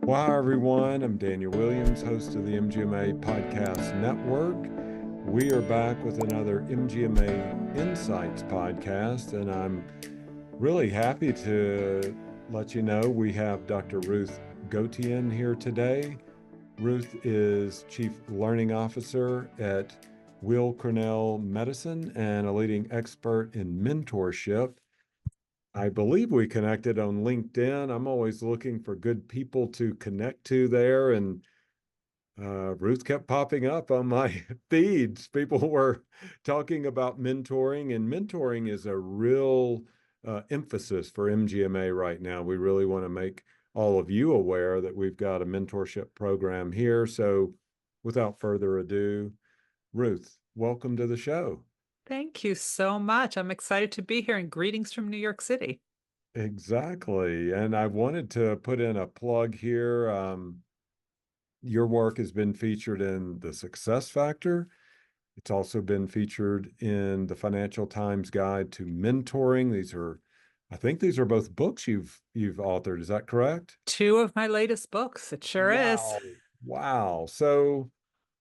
Well, hi, everyone. I'm Daniel Williams, host of the MGMA Podcast Network. We are back with another MGMA Insights Podcast, and I'm really happy to let you know we have Dr. Ruth Gotian here today. Ruth is Chief Learning Officer at Weill Cornell Medicine and a leading expert in mentorship. I believe we connected on LinkedIn. I'm always looking for good people to connect to there. And Ruth kept popping up on my feeds. People were talking about mentoring, and mentoring is a real emphasis for MGMA right now. We really want to make all of you aware that we've got a mentorship program here. So without further ado, Ruth, welcome to the show. Thank you so much. I'm excited to be here and greetings from New York City. Exactly. And I wanted to put in a plug here. Your work has been featured in The Success Factor. It's also been featured in the Financial Times Guide to Mentoring. I think these are both books you've authored. Is that correct? Two of my latest books. It sure is. Wow. Wow. So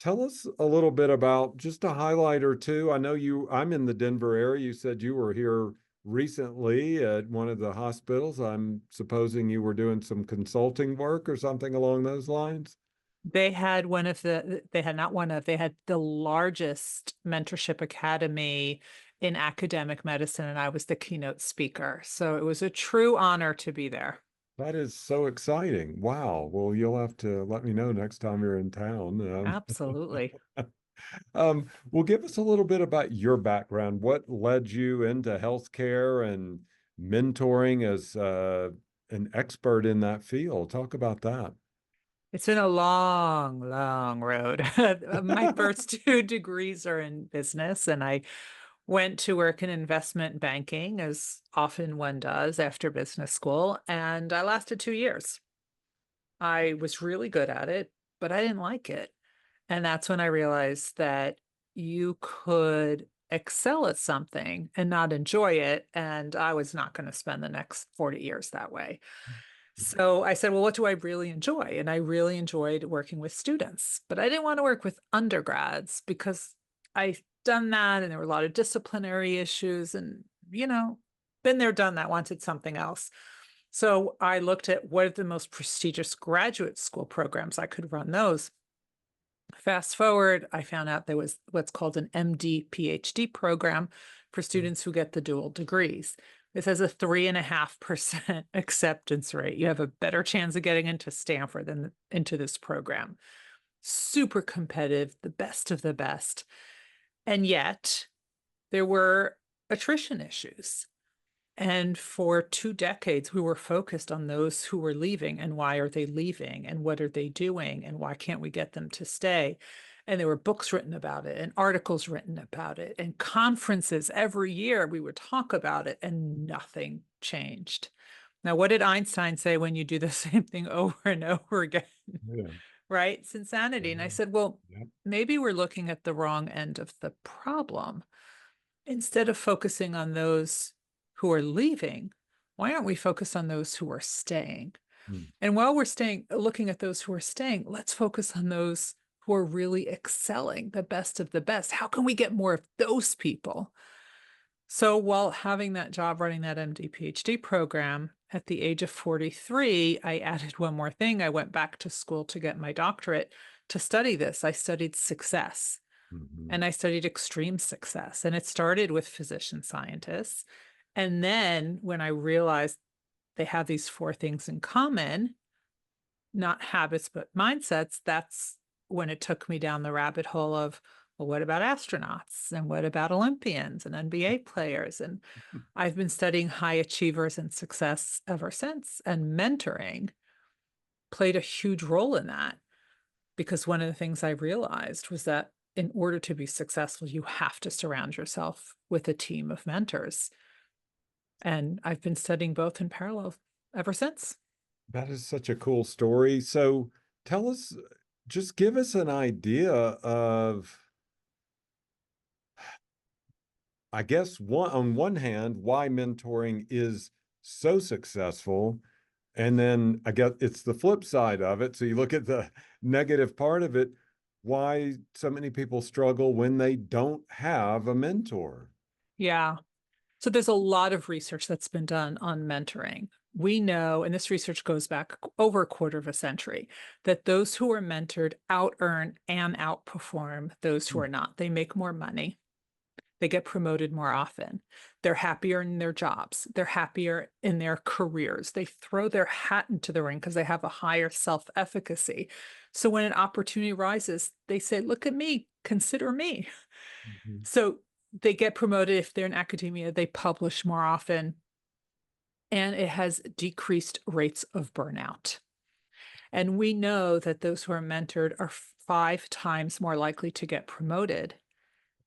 tell us a little bit about just a highlight or two. I'm in the Denver area. You said you were here recently at one of the hospitals. I'm supposing you were doing some consulting work or something along those lines. They had they had the largest mentorship academy in academic medicine, and I was the keynote speaker. So it was a true honor to be there. That is so exciting. Wow. Well, you'll have to let me know next time you're in town. Absolutely. Well, give us a little bit about your background. What led you into healthcare and mentoring as an expert in that field? Talk about that. It's been a long, long road. My first two degrees are in business, and I went to work in investment banking, as often one does after business school, and I lasted 2 years. I was really good at it, but I didn't like it. And that's when I realized that you could excel at something and not enjoy it. And I was not going to spend the next 40 years that way. So I said, well, what do I really enjoy? And I really enjoyed working with students, but I didn't want to work with undergrads because I've done that and there were a lot of disciplinary issues and, been there, done that, wanted something else. So I looked at what are the most prestigious graduate school programs. I could run those. Fast forward, I found out there was what's called an MD PhD program for students who get the dual degrees. This has a 3.5% acceptance rate. You have a better chance of getting into Stanford than into this program. Super competitive, the best of the best. And yet there were attrition issues. And for 2 decades, we were focused on those who were leaving and why are they leaving and what are they doing and why can't we get them to stay? And there were books written about it and articles written about it and conferences every year we would talk about it and nothing changed. Now, what did Einstein say when you do the same thing over and over again? Yeah. Right? It's insanity. And I said, well, Yep. maybe we're looking at the wrong end of the problem. Instead of focusing on those who are leaving, why aren't we focused on those who are staying? Hmm. And while we're looking at those who are staying, let's focus on those who are really excelling, the best of the best. How can we get more of those people? So while having that job running that MD PhD program at the age of 43, I added one more thing. I went back to school to get my doctorate to study this. I studied success. Mhm. And I studied extreme success. And it started with physician scientists. And then when I realized they have these four things in common, not habits, but mindsets, that's when it took me down the rabbit hole of, well, what about astronauts? And what about Olympians and NBA players? And I've been studying high achievers and success ever since. And mentoring played a huge role in that. Because one of the things I realized was that in order to be successful, you have to surround yourself with a team of mentors. And I've been studying both in parallel ever since. That is such a cool story. So tell us, just give us an idea of, I guess, on one hand, why mentoring is so successful, And then I guess it's the flip side of it. So you look at the negative part of it, why so many people struggle when they don't have a mentor. Yeah. So there's a lot of research that's been done on mentoring. We know, and this research goes back over a quarter of a century, that those who are mentored out earn and outperform those who are not. They make more money. They get promoted more often. They're happier in their jobs. They're happier in their careers. They throw their hat into the ring because they have a higher self-efficacy. So when an opportunity arises, they say, look at me, consider me. Mm-hmm. So they get promoted. If they're in academia, they publish more often, and it has decreased rates of burnout. And we know that those who are mentored are 5 times more likely to get promoted,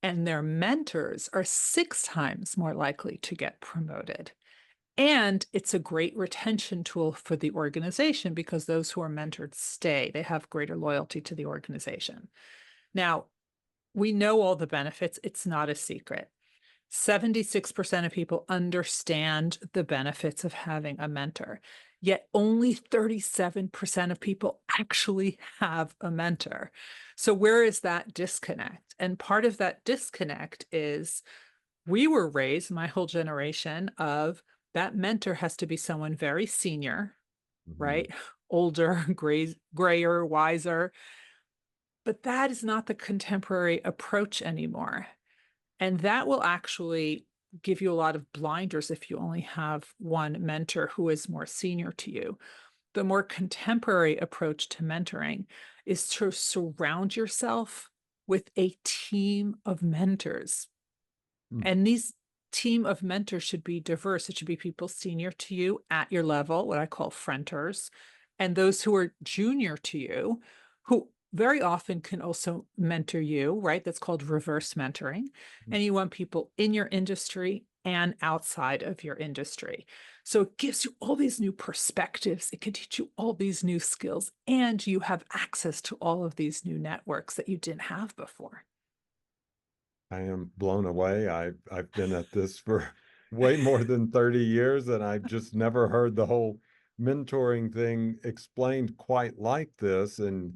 and their mentors are 6 times more likely to get promoted. And it's a great retention tool for the organization because those who are mentored stay. They have greater loyalty to the organization. Now, we know all the benefits. It's not a secret. 76% of people understand the benefits of having a mentor, yet only 37% of people actually have a mentor. So where is that disconnect? And part of that disconnect is we were raised, my whole generation, of that mentor has to be someone very senior, right? Older, grayer, wiser. But that is not the contemporary approach anymore. And that will actually give you a lot of blinders if you only have one mentor who is more senior to you. The more contemporary approach to mentoring is to surround yourself with a team of mentors. Mm-hmm. And these team of mentors should be diverse. It should be people senior to you at your level, what I call frienders, and those who are junior to you, who very often can also mentor you, right? That's called reverse mentoring. And you want people in your industry and outside of your industry. So it gives you all these new perspectives. It can teach you all these new skills, and you have access to all of these new networks that you didn't have before. I am blown away. I've been at this for way more than 30 years, and I've just never heard the whole mentoring thing explained quite like this. And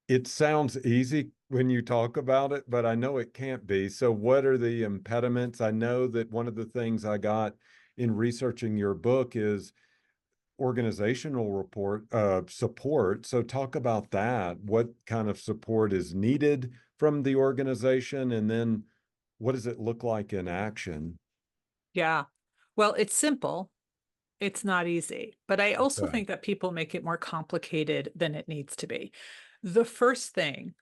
it sounds easy when you talk about it, but I know it can't be. So what are the impediments? I know that one of the things I got in researching your book is organizational support. So talk about that. What kind of support is needed from the organization? And then what does it look like in action? Yeah. Well, it's simple. It's not easy, but I also Okay. think that people make it more complicated than it needs to be. The first thing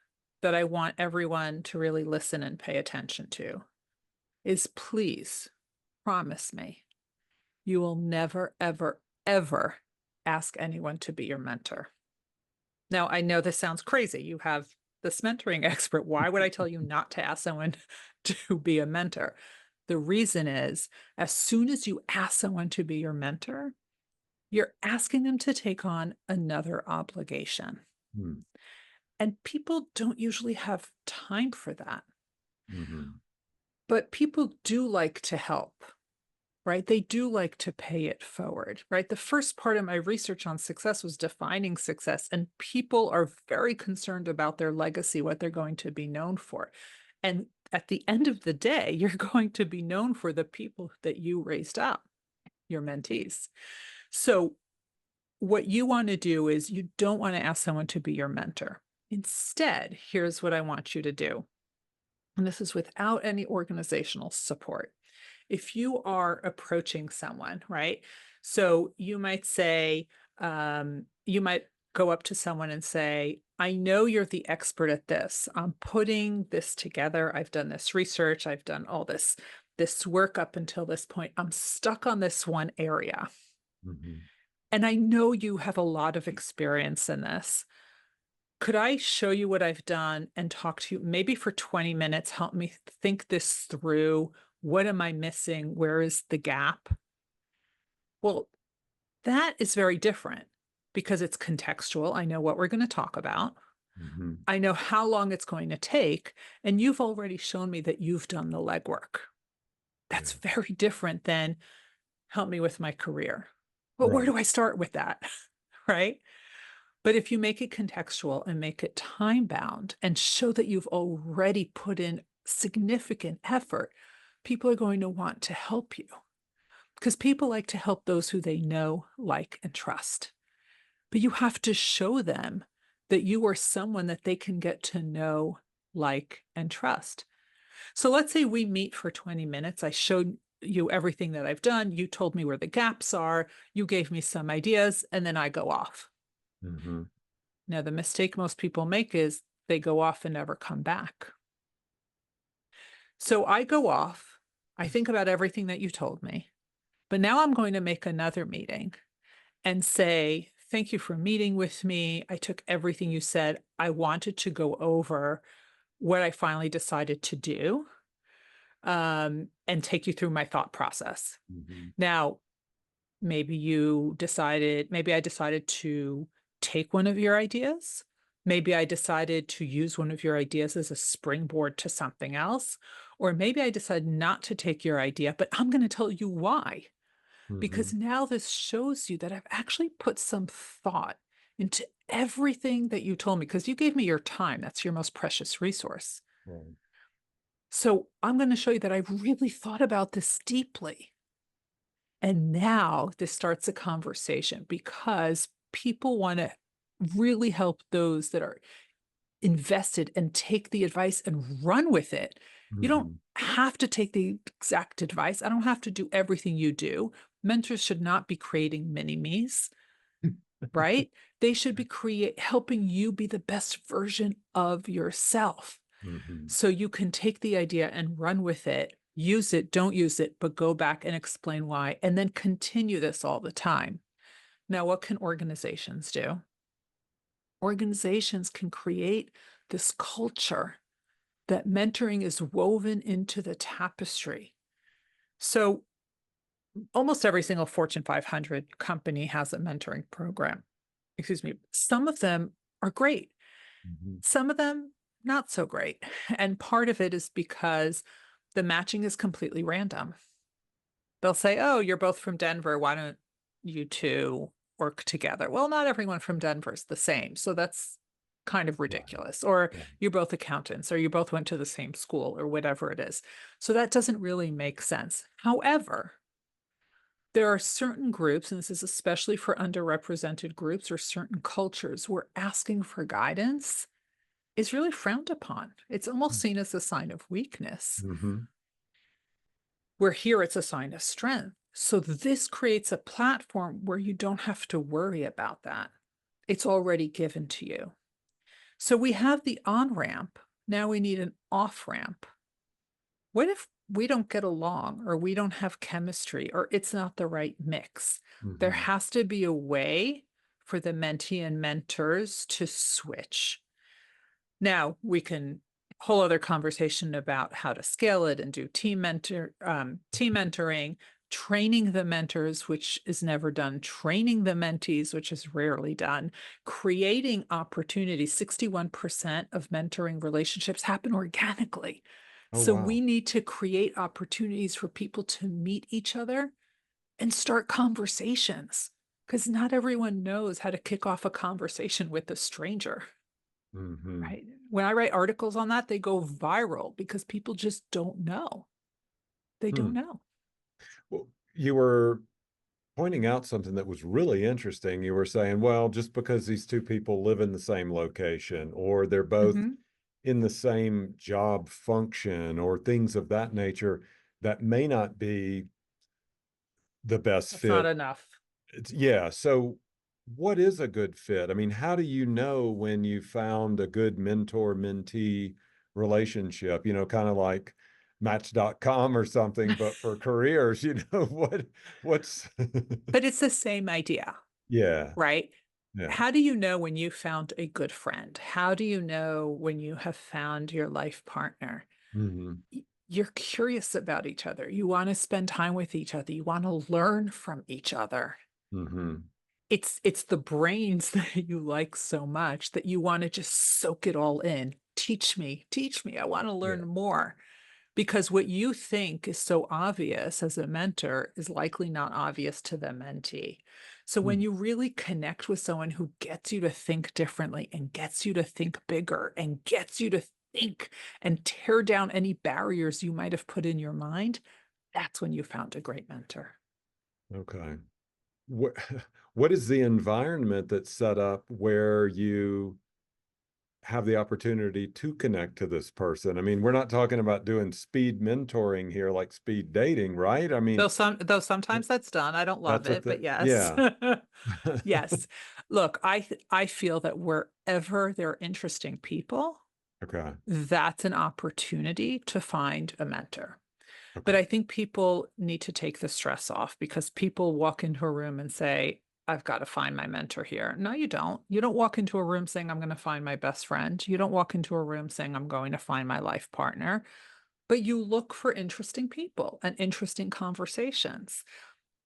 that I want everyone to really listen and pay attention to is, please promise me you will never, ever, ever ask anyone to be your mentor. Now, I know this sounds crazy. You have this mentoring expert. Why would I tell you not to ask someone to be a mentor? The reason is, as soon as you ask someone to be your mentor, you're asking them to take on another obligation. Hmm. And people don't usually have time for that. Mhm. But people do like to help, right? They do like to pay it forward, right? The first part of my research on success was defining success, and people are very concerned about their legacy, what they're going to be known for. And at the end of the day, you're going to be known for the people that you raised up, your mentees. So what you want to do is you don't want to ask someone to be your mentor. Instead, here's what I want you to do. And this is without any organizational support. If you are approaching someone, right? So you might say, you might go up to someone and say, I know you're the expert at this. I'm putting this together. I've done this research. I've done all this work up until this point. I'm stuck on this one area. Mhm. And I know you have a lot of experience in this. Could I show you what I've done and talk to you maybe for 20 minutes? Help me think this through. What am I missing? Where is the gap? Well, that is very different because it's contextual. I know what we're going to talk about. Mhm. I know how long it's going to take. And you've already shown me that you've done the legwork. That's Yeah. very different than help me with my career. But where Right. do I start with that? Right? But if you make it contextual and make it time bound and show that you've already put in significant effort, people are going to want to help you because people like to help those who they know, like, and trust. But you have to show them that you are someone that they can get to know, like, and trust. So let's say we meet for 20 minutes. I showed you everything that I've done. You told me where the gaps are. You gave me some ideas, and then I go off. Mm-hmm. Now, the mistake most people make is they go off and never come back. So I go off. I think about everything that you told me, but now I'm going to make another meeting and say, thank you for meeting with me. I took everything you said. I wanted to go over what I finally decided to do, and take you through my thought process. Mm-hmm. Now, maybe I decided to take one of your ideas. Maybe I decided to use one of your ideas as a springboard to something else. Or maybe I decided not to take your idea, but I'm going to tell you why. Mm-hmm. Because now this shows you that I've actually put some thought into everything that you told me, because you gave me your time. That's your most precious resource. Right. So I'm going to show you that I've really thought about this deeply. And now this starts a conversation because people want to really help those that are invested and take the advice and run with it. You don't Mm-hmm. have to take the exact advice. I don't have to do everything you do. Mentors should not be creating mini me's, right? They should be helping you be the best version of yourself. Mm-hmm. So you can take the idea and run with it, use it, don't use it, but go back and explain why, and then continue this all the time. Now, what can organizations do? Organizations can create this culture that mentoring is woven into the tapestry. So almost every single Fortune 500 company has a mentoring program. Excuse me. Some of them are great. Mm-hmm. Some of them not so great. And part of it is because the matching is completely random. They'll say, oh, you're both from Denver. Why don't you two work together? Well, not everyone from Denver is the same. So that's kind of Right. ridiculous. Or Right. you're both accountants, or you both went to the same school, or whatever it is. So that doesn't really make sense. However, there are certain groups, and this is especially for underrepresented groups or certain cultures, where asking for guidance is really frowned upon. It's almost seen as a sign of weakness. Mm-hmm. Where here it's a sign of strength. So this creates a platform where you don't have to worry about that. It's already given to you. So we have the on-ramp. Now we need an off-ramp. What if we don't get along, or we don't have chemistry, or it's not the right mix? There Mm-hmm. has to be a way for the mentee and mentors to switch. Now we can whole other conversation about how to scale it and do team mentoring, training the mentors, which is never done, training the mentees, which is rarely done, creating opportunities. 61% of mentoring relationships happen organically. Oh, So wow. we need to create opportunities for people to meet each other and start conversations, because not everyone knows how to kick off a conversation with a stranger. Mm-hmm. Right. When I write articles on that, they go viral because people just don't know. They don't Hmm. know. Well, you were pointing out something that was really interesting. You were saying, well, just because these two people live in the same location, or they're both Mhm. in the same job function, or things of that nature, that may not be the best That's not fit. enough. Yeah. So, what is a good fit? I mean, how do you know when you found a good mentor-mentee relationship? Kind of like Match.com or something, but for careers, what's But it's the same idea, yeah, right? yeah. How do you know when you found a good friend? How do you know when you have found your life partner? Hmm. You're curious about each other. You want to spend time with each other. You want to learn from each other. Hmm. It's the brains that you like so much that you want to just soak it all in. Teach me, teach me. I want to Yeah. learn more. because what you think is so obvious as a mentor is likely not obvious to the mentee. So when Hmm. you really connect with someone who gets you to think differently and gets you to think bigger and gets you to think and tear down any barriers you might have put in your mind, that's when you found a great mentor. Okay. What what is the environment that's set up where you have the opportunity to connect to this person? I mean, we're not talking about doing speed mentoring here, like speed dating, right? I mean, Though sometimes that's done. I don't love that's a it, thing. but yes. Yeah. Yes. Look, I feel that wherever there are interesting people, Okay. that's an opportunity to find a mentor. But Okay. I think people need to take the stress off because people walk into a room and say, I've got to find my mentor here. No, you don't. You don't walk into a room saying, I'm going to find my best friend. You don't walk into a room saying, I'm going to find my life partner. But you look for interesting people and interesting conversations.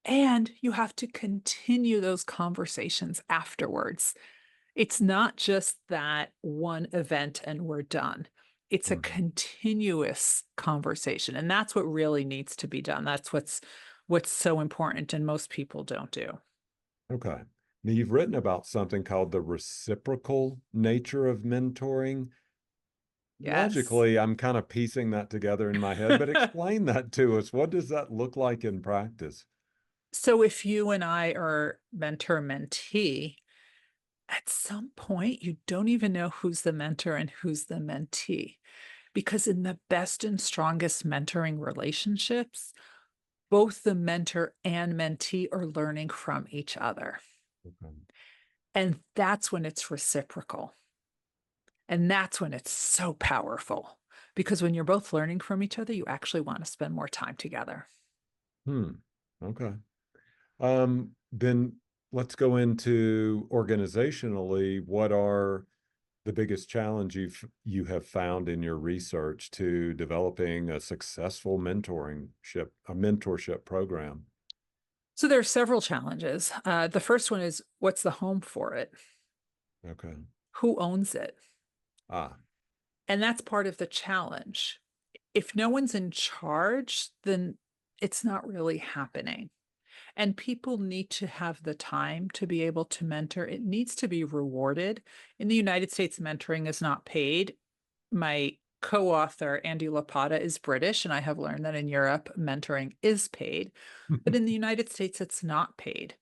And you have to continue those conversations afterwards. It's not just that one event and we're done. It's a Mhm. continuous conversation. And that's what really needs to be done. That's what's so important and most people don't do. Okay. Now, you've written about something called the reciprocal nature of mentoring. Yes. Logically, I'm kind of piecing that together in my head, but explain that to us. What does that look like in practice? So if you and I are mentor mentee, at some point you don't even know who's the mentor and who's the mentee. Because in the best and strongest mentoring relationships, both the mentor and mentee are learning from each other. Okay. And that's when it's reciprocal. And that's when it's so powerful. Because when you're both learning from each other, you actually want to spend more time together. Hmm. Okay. Then let's go into organizationally. What are the biggest challenge you have found in your research to developing a successful mentorship program? So there are several challenges. The first one is what's the home for it? Okay. Who owns it? Ah. And that's part of the challenge. If no one's in charge, then it's not really happening. And people need to have the time to be able to mentor. It needs to be rewarded. In the United States, mentoring is not paid. My co-author, Andy Lapata, is British, and I have learned that in Europe, mentoring is paid. But in the United States, it's not paid.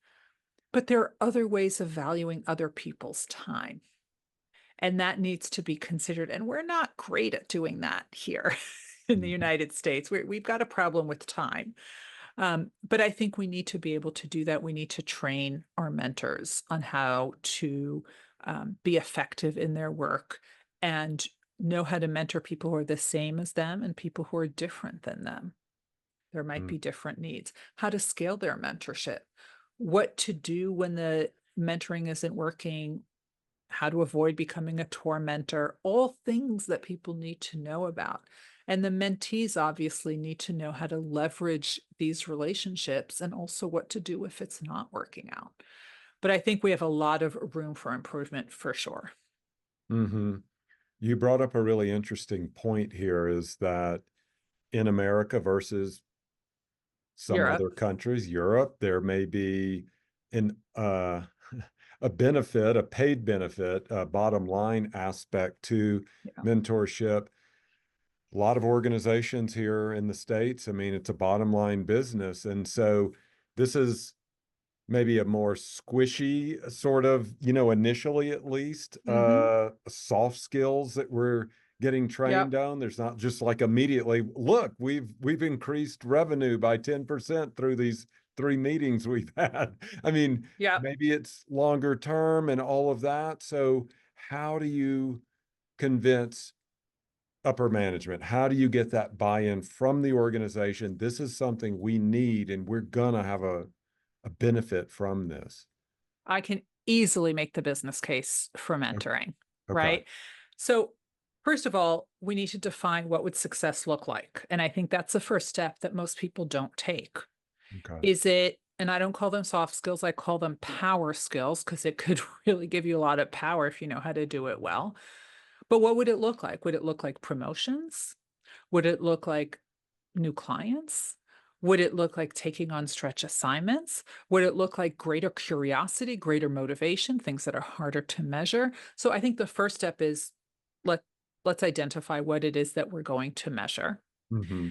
But there are other ways of valuing other people's time. And that needs to be considered. And we're not great at doing that here in the Mhm. United States. We've got a problem with time. But I think we need to be able to do that. We need to train our mentors on how to be effective in their work and know how to mentor people who are the same as them and people who are different than them. There might Mm. be different needs, how to scale their mentorship, what to do when the mentoring isn't working, how to avoid becoming a tormentor, all things that people need to know about. And the mentees obviously need to know how to leverage these relationships and also what to do if it's not working out. But I think we have a lot of room for improvement for sure. Hmm. You brought up a really interesting point here is that in America versus some Europe. other countries, Europe, there may be an a benefit, a paid benefit, a bottom line aspect to Yeah. mentorship. A lot of organizations here in the States, I mean, it's a bottom line business. And so this is maybe a more squishy sort of, initially at least, Hmm. soft skills that we're getting Yep. trained on. There's not just like immediately, look, we've increased revenue by 10% through these 3 meetings we've had. I mean, Yep. maybe it's longer term and all of that. So how do you convince upper management? How do you get that buy-in from the organization? This is something we need, and we're gonna have a benefit from this. I can easily make the business case for O- mentoring, Okay. right? So, first of all, we need to define what would success look like. And I think that's the first step that most people don't take. Okay. Is it, and I don't call them soft skills, I call them power skills because it could really give you a lot of power if you know how to do it well. But what would it look like? Would it look like promotions? Would it look like new clients? Would it look like taking on stretch assignments? Would it look like greater curiosity, greater motivation, things that are harder to measure? So I think the first step is let let's identify what it is that we're going to measure. Hmm.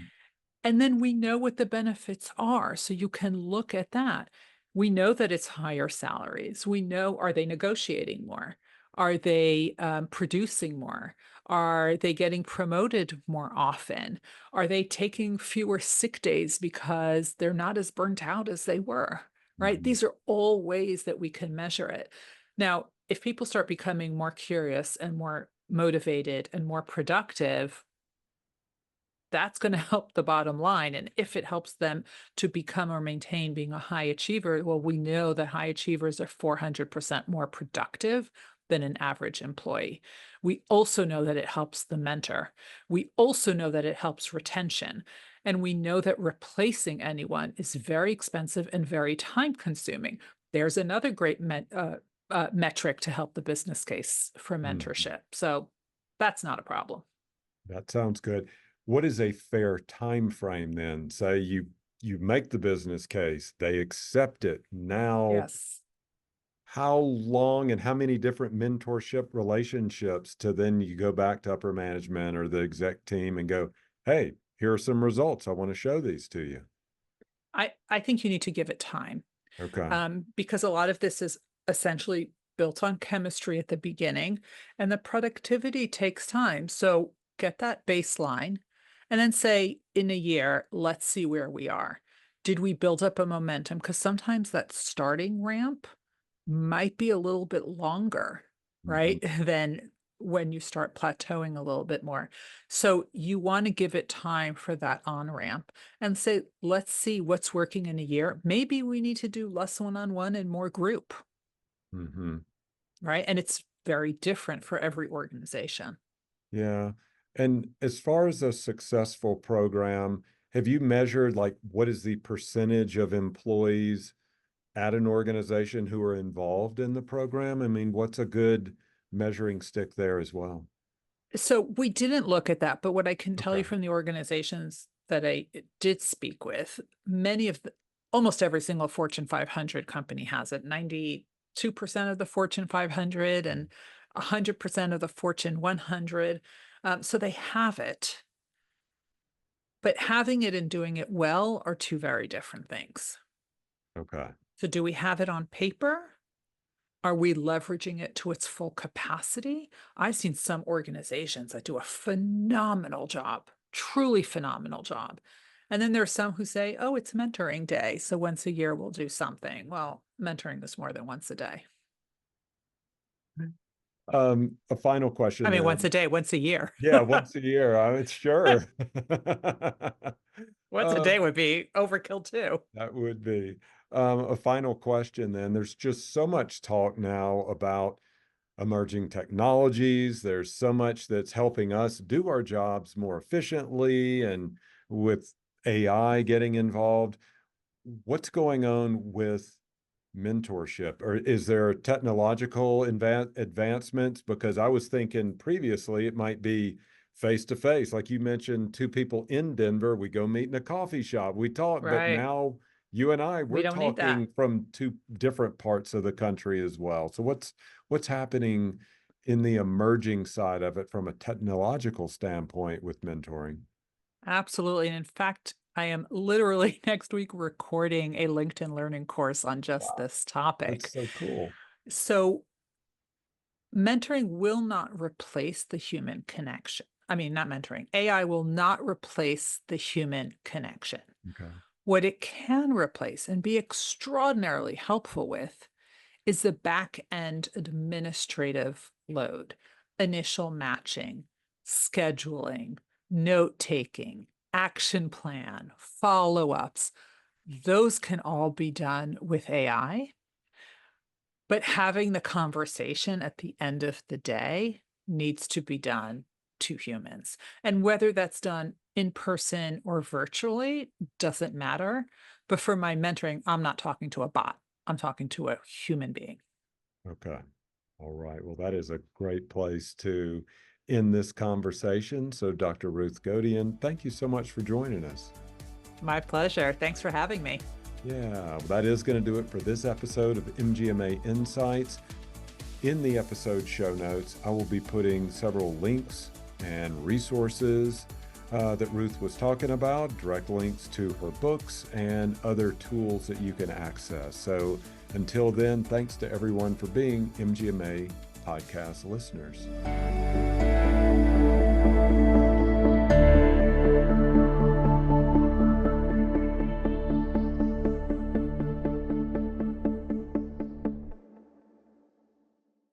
And then we know what the benefits are. So you can look at that. We know that it's higher salaries. We know, are they negotiating more? Are they producing more? Are they getting promoted more often? Are they taking fewer sick days because they're not as burnt out as they were? Right? Hmm. These are all ways that we can measure it. Now, if people start becoming more curious and more motivated and more productive, that's going to help the bottom line. And if it helps them to become or maintain being a high achiever, well, we know that high achievers are 400% more productive than an average employee. We also know that it helps the mentor. We also know that it helps retention. And we know that replacing anyone is very expensive and very time consuming. There's another great metric to help the business case for Hmm. mentorship. So that's not a problem. That sounds good. What is a fair time frame then? Say you make the business case, they accept it. Now, Yes. how long and how many different mentorship relationships to then you go back to upper management or the exec team and go, hey, here are some results. I want to show these to you. I think you need to give it time, Okay. because a lot of this is essentially built on chemistry at the beginning, and the productivity takes time. So get that baseline, and then say, in a year, let's see where we are. Did we build up a momentum? Because sometimes that starting ramp might be a little bit longer, Hmm. right? Than when you start plateauing a little bit more. So you want to give it time for that on ramp and say, let's see what's working in a year. Maybe we need to do less one-on-one and more group, Hmm. right? And it's very different for every organization. Yeah. And as far as a successful program, have you measured like what is the percentage of employees at an organization who are involved in the program? I mean, what's a good measuring stick there as well? So we didn't look at that, but what I can tell you Okay. from the organizations that I did speak with, many of the, almost every single Fortune 500 company has it. 92% of the Fortune 500 and 100% of the Fortune 100. So they have it, but having it and doing it well are two very different things. Okay. So do we have it on paper? Are we leveraging it to its full capacity? I've seen some organizations that do a phenomenal job, truly phenomenal job. And then there are some who say, oh, it's mentoring day. So once a year we'll do something. Well, mentoring is more than once a day. A final I question mean, once then. a day, once a year. Yeah, once a year. It's sure. Once a day Um, would be overkill too. that would be a final question then. There's just so much talk now about emerging technologies. There's so much that's helping us do our jobs more efficiently and with AI getting involved. What's going on with mentorship? Or is there technological advancements? Because I was thinking previously it might be face to face. Like you mentioned, two people in Denver, we go meet in a coffee shop, we talk, but Right. now you and I, We we're don't need that. talking from two different parts of the country as well. So what's happening in the emerging side of it from a technological standpoint with mentoring? Absolutely. And in fact, I am literally next week recording a LinkedIn learning course on just Wow, this that's topic. so cool. So mentoring will not replace the human connection. I mean, not mentoring. AI will not replace the human connection. Okay. What it can replace and be extraordinarily helpful with is the back end administrative load, initial matching, scheduling, note taking, action plan, follow ups. Those can all be done with AI. But having the conversation at the end of the day needs to be done to humans. And whether that's done in person or virtually doesn't matter. But for my mentoring, I'm not talking to a bot, I'm talking to a human being. Okay. All right. Well, that is a great place to in this conversation. So Dr. Ruth Gotian, thank you so much for joining us. My pleasure. Thanks for having me. Yeah, that is going to do it for this episode of MGMA Insights. In the episode show notes, I will be putting several links and resources that Ruth was talking about, direct links to her books and other tools that you can access. So until then, thanks to everyone for being MGMA podcast listeners.